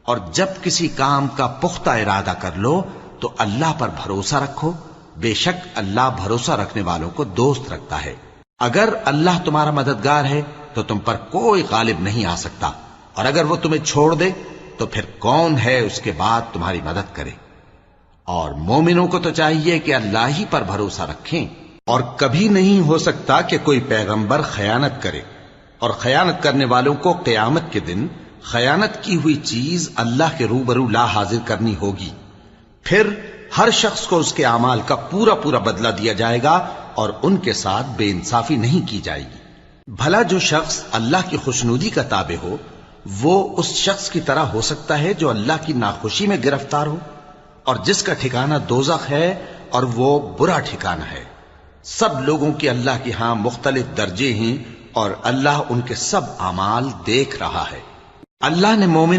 और जब किसी काम का पुख्ता इरादा कर लो तो अल्लाह पर भरोसा रखो, बेशक अल्लाह भरोसा रखने वालों को दोस्त रखता है। अगर अल्लाह तुम्हारा मददगार है तो तुम पर कोई गालिब नहीं आ सकता, और अगर वो तुम्हें छोड़ दे तो फिर कौन है उसके बाद तुम्हारी मदद करे। और मोमिनों को तो चाहिए कि अल्लाह ही पर भरोसा रखें, और कभी नहीं हो सकता कि कोई पैगंबर खयानत करे, और खयानत करने वालों को क़यामत के दिन खयानत की हुई चीज अल्लाह के रूबरू ला हाजिर करनी होगी। फिर हर शख्स को उसके अमाल का पूरा पूरा बदला दिया जाएगा और उनके साथ बेइंसाफी नहीं की जाएगी। भला जो शख्स अल्लाह की खुशनुदी का ताबे हो वो उस शख्स की तरह हो सकता है जो अल्लाह की नाखुशी में गिरफ्तार हो, और जिसका ठिकाना दोज़ख है और वो बुरा ठिकाना है। सब लोगों के अल्लाह के यहां मुख्तलिफ दर्जे हैं और अल्लाह उनके सब अमाल देख रहा है। अल्लाह ने मोमिन